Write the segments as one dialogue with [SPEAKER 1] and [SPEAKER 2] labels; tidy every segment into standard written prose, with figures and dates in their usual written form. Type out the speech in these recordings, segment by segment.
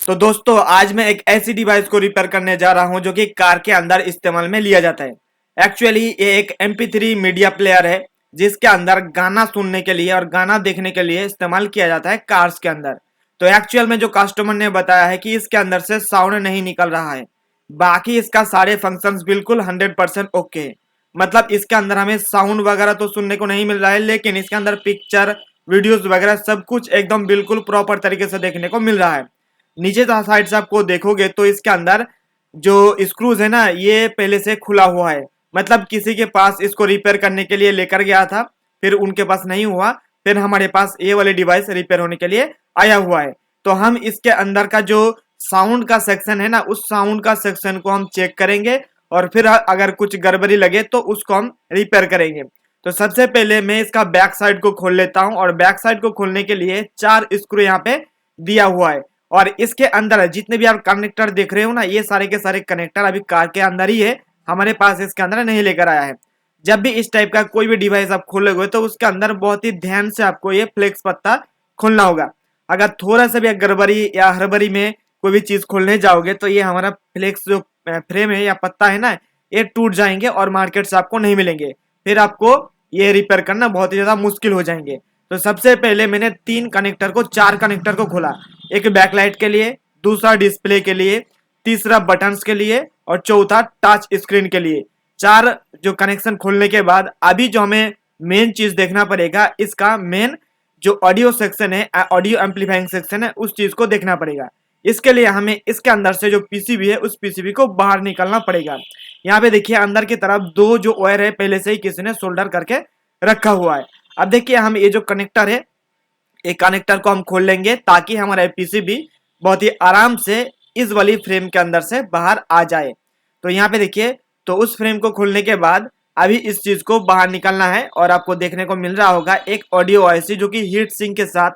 [SPEAKER 1] तो दोस्तों आज मैं एक ऐसी डिवाइस को रिपेयर करने जा रहा हूं जो कि कार के अंदर इस्तेमाल में लिया जाता है। एक्चुअली ये एक MP3 मीडिया प्लेयर है जिसके अंदर गाना सुनने के लिए और गाना देखने के लिए इस्तेमाल किया जाता है कार्स के अंदर। तो एक्चुअल में जो कस्टमर ने बताया है कि इसके अंदर से साउंड नहीं निकल रहा है, बाकी इसका सारे फंक्शंस बिल्कुल 100% ओके है। मतलब इसके अंदर हमें साउंड वगैरह तो सुनने को नहीं मिल रहा है, लेकिन इसके अंदर पिक्चर वीडियोस वगैरह सब कुछ एकदम बिल्कुल प्रॉपर तरीके से देखने को मिल रहा है। नीचे साइड से आपको देखोगे तो इसके अंदर जो स्क्रूज है ना, ये पहले से खुला हुआ है। मतलब किसी के पास इसको रिपेयर करने के लिए लेकर गया था, फिर उनके पास नहीं हुआ, फिर हमारे पास ये वाली डिवाइस रिपेयर होने के लिए आया हुआ है। तो हम इसके अंदर का जो साउंड का सेक्शन है ना, उस साउंड का सेक्शन को हम चेक करेंगे और फिर अगर कुछ गड़बड़ी लगे तो उसको हम रिपेयर करेंगे। तो सबसे पहले मैं इसका बैक साइड को खोल लेता हूं, और बैक साइड को खोलने के लिए 4 स्क्रू यहाँ पे दिया हुआ है। और इसके अंदर जितने भी आप कनेक्टर देख रहे हो ना, ये सारे के सारे कनेक्टर अभी कार के अंदर ही है, हमारे पास इसके अंदर नहीं लेकर आया है। जब भी इस टाइप का कोई भी डिवाइस आप खोलोगे तो उसके अंदर बहुत ही ध्यान से आपको ये फ्लेक्स पत्ता खोलना होगा। अगर थोड़ा सा भी गड़बड़ी या हड़बड़ी में कोई भी चीज खोलने जाओगे तो ये हमारा फ्लेक्स जो फ्रेम है या पत्ता है ना, ये टूट जाएंगे और मार्केट से आपको नहीं मिलेंगे। फिर आपको ये रिपेयर करना बहुत ही ज्यादा मुश्किल हो जाएंगे। तो सबसे पहले मैंने 4 कनेक्टर को खोला। एक बैकलाइट के लिए, दूसरा डिस्प्ले के लिए, तीसरा बटन्स के लिए और चौथा टच स्क्रीन के लिए। 4 जो कनेक्शन खोलने के बाद अभी जो हमें मेन चीज देखना पड़ेगा, इसका मेन जो ऑडियो सेक्शन है, ऑडियो एम्पलीफाइंग सेक्शन है, उस चीज को देखना पड़ेगा। इसके लिए हमें इसके अंदर से जो पीसीबी है उस पीसीबी को बाहर निकालना पड़ेगा। यहाँ पे देखिए अंदर की तरफ 2 जो वायर है पहले से ही किसी ने सोल्डर करके रखा हुआ है। अब देखिए हम ये जो कनेक्टर है, एक कनेक्टर को हम खोल लेंगे ताकि हमारा पीसीबी बहुत ही आराम से इस वाली फ्रेम के अंदर से बाहर आ जाए। तो यहाँ पे देखिए, तो उस फ्रेम को खोलने के बाद अभी इस चीज को बाहर निकालना है, और आपको देखने को मिल रहा होगा एक ऑडियो आईसी जो कि हीट सिंक के साथ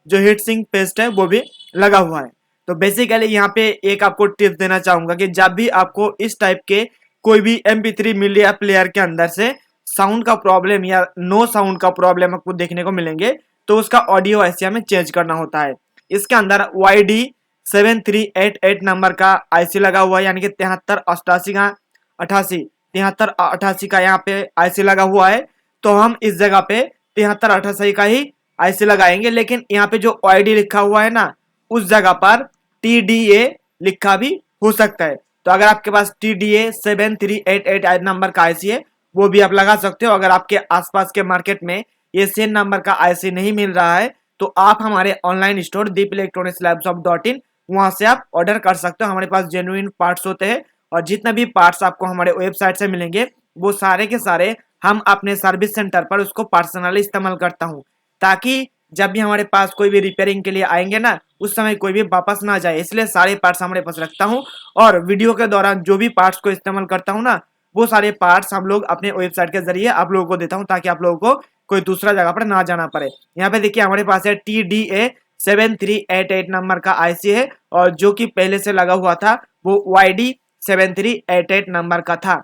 [SPEAKER 1] जो हीट सिंक पेस्ट है वो भी लगा हुआ है। तो बेसिकली यहाँ पे एक आपको टिप्स देना चाहूंगा कि जब भी आपको इस टाइप के कोई भी MP3 मीडिया प्लेयर के अंदर से साउंड का प्रॉब्लम या नो साउंड का प्रॉब्लम आपको देखने को मिलेंगे, तो उसका ऑडियो आईसी हमें चेंज करना होता है। इसके अंदर YD7388 नंबर का आईसी लगा हुआ है, यानी कि 7388 का यहाँ पे आईसी लगा हुआ है। तो हम इस जगह पे 7388 का ही आईसी लगाएंगे, लेकिन यहाँ पे जो YD लिखा हुआ है ना, उस जगह पर TDA लिखा भी हो सकता है। तो अगर आपके पास TDA 7388 नंबर का आईसी है, वो भी आप लगा सकते हो। अगर आपके आसपास के मार्केट में ये सेम नंबर का आईसी नहीं मिल रहा है, तो आप हमारे ऑनलाइन स्टोर deepelectronics.in वहां से आप ऑर्डर कर सकते हो। हमारे पास जेन्युइन पार्ट्स होते हैं, और जितने भी पार्ट्स आपको हमारे वेबसाइट से मिलेंगे वो सारे के सारे हम अपने सर्विस सेंटर पर उसको पर्सनली इस्तेमाल करता हूँ, ताकि जब भी हमारे पास कोई भी रिपेयरिंग के लिए आएंगे ना, उस समय कोई भी वापस ना जाए। इसलिए सारे पार्ट्स हमारे पास रखता हूँ, और वीडियो के दौरान जो भी पार्ट्स को इस्तेमाल करता हूँ ना, वो सारे पार्ट्स हम लोग अपने वेबसाइट के जरिए आप लोगों को देता हूँ, ताकि आप लोगों को कोई दूसरा जगह पर ना जाना पड़े। यहाँ पे देखिए हमारे पास है TDA 7388 नंबर का आईसी है, और जो कि पहले से लगा हुआ था वो YD 7388 नंबर का था।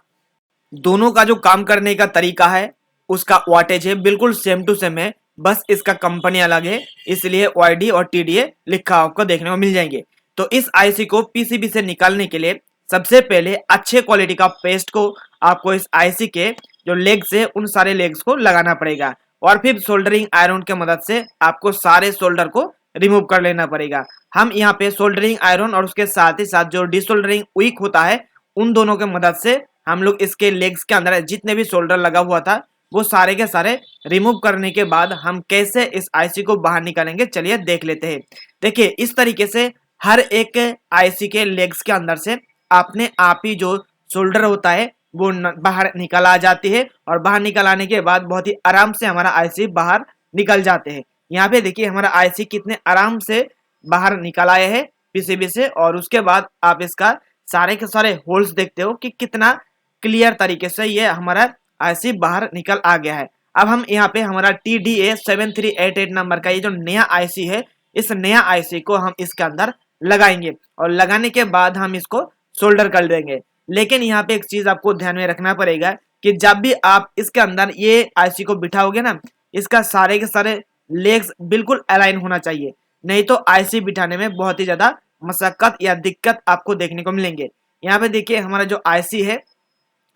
[SPEAKER 1] दोनों का जो काम करने का तरीका है, उसका वाटेज है बिल्कुल सेम टू सेम है, बस इसका कंपनी अलग है, इसलिए YD और TDA लिखा आपको देखने को मिल जाएंगे। तो इस आईसी को पीसीबी से निकालने के लिए सबसे पहले अच्छे क्वालिटी का पेस्ट को आपको इस आईसी के जो लेग्स है उन सारे लेग्स को लगाना पड़ेगा, और फिर सोल्डरिंग आयरन के मदद से आपको सारे सोल्डर को रिमूव कर लेना पड़ेगा। हम यहाँ पे सोल्डरिंग आयरन और उसके साथ ही साथ जो डिसोल्डरिंग विक होता है, उन दोनों के मदद से हम लोग इसके लेग्स के अंदर जितने भी सोल्डर लगा हुआ था वो सारे के सारे रिमूव करने के बाद हम कैसे इस आईसी को बाहर निकालेंगे, चलिए देख लेते हैं। देखिए इस तरीके से हर एक आईसी के लेग्स के अंदर से अपने आप ही जो सोल्डर होता है वो बाहर निकल आ जाती है, और बाहर निकल आने के बाद बहुत ही आराम से हमारा आईसी बाहर निकल जाते हैं। यहाँ पे देखिए हमारा आईसी कितने आराम से बाहर निकल आए हैं पीसीबी से, और उसके बाद आप इसका सारे के सारे होल्स देखते हो कि कितना क्लियर तरीके से ये हमारा आईसी बाहर निकल आ गया है। अब हम यहाँ पे हमारा TDA 7388 नंबर का ये जो नया आईसी है, इस नया आईसी को हम इसके अंदर लगाएंगे, और लगाने के बाद हम इसको सोल्डर कर देंगे। लेकिन यहाँ पे एक चीज आपको ध्यान में रखना पड़ेगा कि जब भी आप इसके अंदर ये आईसी को बिठाओगे ना, इसका सारे के सारे लेग्स बिल्कुल अलाइन होना चाहिए, नहीं तो आईसी बिठाने में बहुत ही ज्यादा मशक्कत या दिक्कत आपको देखने को मिलेंगे। यहाँ पे देखिए हमारा जो आईसी है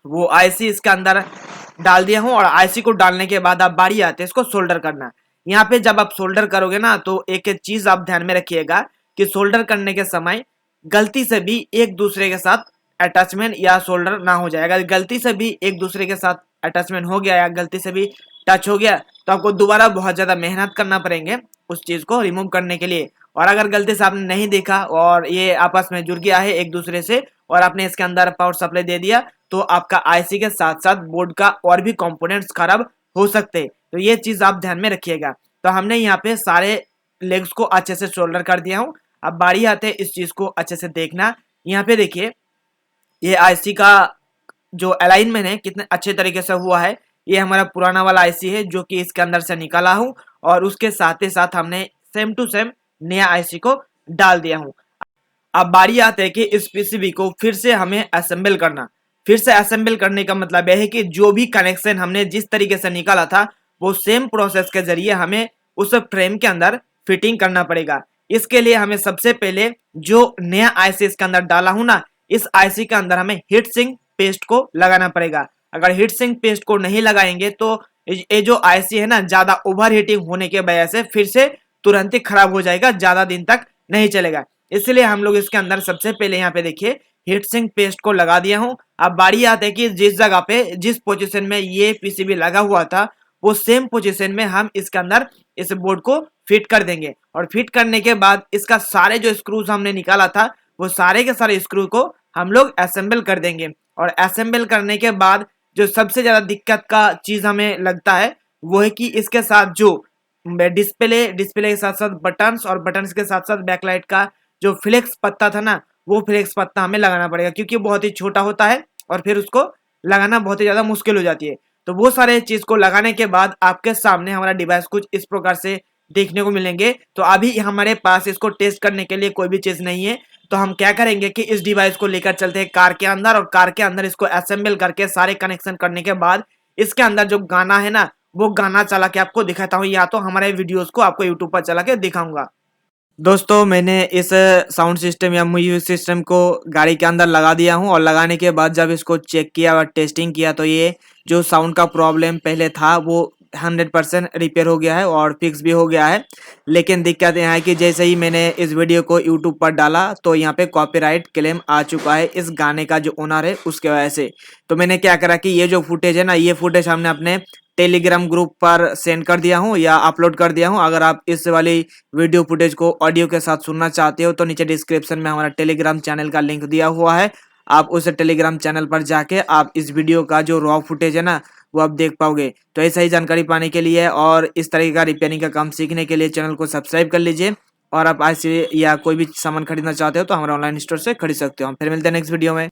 [SPEAKER 1] वो आईसी इसके अंदर डाल दिया हूँ, और आईसी को डालने के बाद अब बारी आते है इसको सोल्डर करना। यहाँ पे जब आप सोल्डर करोगे ना तो एक एक चीज आप ध्यान में रखिएगा कि सोल्डर करने के समय गलती से भी एक दूसरे के साथ अटैचमेंट या सोल्डर ना हो जाए। अगर गलती से भी एक दूसरे के साथ अटैचमेंट हो गया या गलती से भी टच हो गया तो आपको दोबारा बहुत ज्यादा मेहनत करना पड़ेंगे उस चीज को रिमूव करने के लिए। और अगर गलती से आपने नहीं देखा और ये आपस में जुड़ गया है एक दूसरे से और आपने इसके अंदर पावर सप्लाई दे दिया तो आपका आईसी के साथ साथ बोर्ड का और भी कंपोनेंट्स खराब हो सकते हैं। तो ये चीज आप ध्यान में रखिएगा। तो हमने यहाँ पे सारे लेग्स को अच्छे से सोल्डर कर दिया हूँ। अब बारी आते है इस चीज को अच्छे से देखना। यहाँ पे देखिए ये आईसी का जो अलाइनमेंट है कितने अच्छे तरीके से हुआ है। ये हमारा पुराना वाला आईसी है जो कि इसके अंदर से निकाला हूँ, और उसके साथ ही साथ हमने सेम टू सेम नया आईसी को डाल दिया हूँ। अब बारी आते है कि इस पीसीबी को फिर से हमें असेंबल करना। फिर से असेंबल करने का मतलब यह है कि जो भी कनेक्शन हमने जिस तरीके से निकाला था वो सेम प्रोसेस के जरिए हमें उस फ्रेम के अंदर फिटिंग करना पड़ेगा। इसके लिए हमें सबसे पहले जो नया आईसी इसके अंदर डाला हूं ना, इस आईसी के अंदर हमें हीट सिंक पेस्ट को लगाना पड़ेगा। अगर हीट सिंक पेस्ट को नहीं लगाएंगे तो ये जो आईसी है ना ज्यादा ओवर हीटिंग होने की वजह से फिर से तुरंत ही खराब हो जाएगा, ज्यादा दिन तक नहीं चलेगा। इसलिए हम लोग इसके अंदर सबसे पहले यहाँ पे देखिए हीट सिंक पेस्ट को लगा दिया हूँ। अब बारी आती है कि जिस जगह पे जिस पोजीशन में ये पीसीबी लगा हुआ था वो सेम पोजीशन में हम इसके अंदर इस बोर्ड को फिट कर देंगे। और फिट करने के बाद इसका सारे जो स्क्रूज हमने निकाला था वो सारे के सारे स्क्रू को हम लोग असेंबल कर देंगे। और असेंबल करने के बाद जो सबसे ज्यादा दिक्कत का चीज हमें लगता है वो है कि इसके साथ जो डिस्प्ले के साथ साथ बटन्स और बटन्स के साथ साथ बैकलाइट का जो फ्लेक्स पत्ता था ना वो फ्लेक्स पत्ता हमें लगाना पड़ेगा, क्योंकि बहुत ही छोटा होता है और फिर उसको लगाना बहुत ही ज्यादा मुश्किल हो जाती है। तो वो सारे चीज को लगाने के बाद आपके सामने हमारा डिवाइस कुछ इस प्रकार से देखने को मिलेंगे। तो अभी हमारे पास इसको टेस्ट करने के लिए कोई भी चीज नहीं है, तो हम क्या करेंगे कि इस डिवाइस को लेकर चलते हैं कार के अंदर, और कार के अंदर इसको असेंबल करके सारे कनेक्शन करने के बाद इसके अंदर जो गाना है ना वो गाना चला के आपको दिखाता हूँ, या तो हमारे वीडियोस को आपको यूट्यूब पर चला के दिखाऊंगा। दोस्तों मैंने इस साउंड सिस्टम या म्यूजिक सिस्टम को गाड़ी के अंदर लगा दिया हूं, और लगाने के बाद जब इसको चेक किया और टेस्टिंग किया तो ये जो साउंड का प्रॉब्लम पहले था वो 100% रिपेयर हो गया है और फिक्स भी हो गया है। लेकिन दिक्कत यह है कि जैसे ही मैंने इस वीडियो को यूट्यूब पर डाला तो यहाँ पे कॉपीराइट क्लेम आ चुका है इस गाने का जो ओनर है उसके वजह से। तो मैंने क्या करा कि ये जो फुटेज है ना ये फुटेज हमने अपने टेलीग्राम ग्रुप पर सेंड कर दिया हूँ या अपलोड कर दिया हूँ। अगर आप इस वाली वीडियो फुटेज को ऑडियो के साथ सुनना चाहते हो तो नीचे डिस्क्रिप्शन में हमारा टेलीग्राम चैनल का लिंक दिया हुआ है, आप उस टेलीग्राम चैनल पर जाके आप इस वीडियो का जो रॉ फुटेज है ना वो आप देख पाओगे। तो ऐसा ही जानकारी पाने के लिए और इस तरीके का रिपेयरिंग का काम सीखने के लिए चैनल को सब्सक्राइब कर लीजिए। और आप ऐसे या कोई भी सामान खरीदना चाहते हो तो हमारा ऑनलाइन स्टोर से खरीद सकते हो। हम फिर मिलते हैं नेक्स्ट वीडियो में।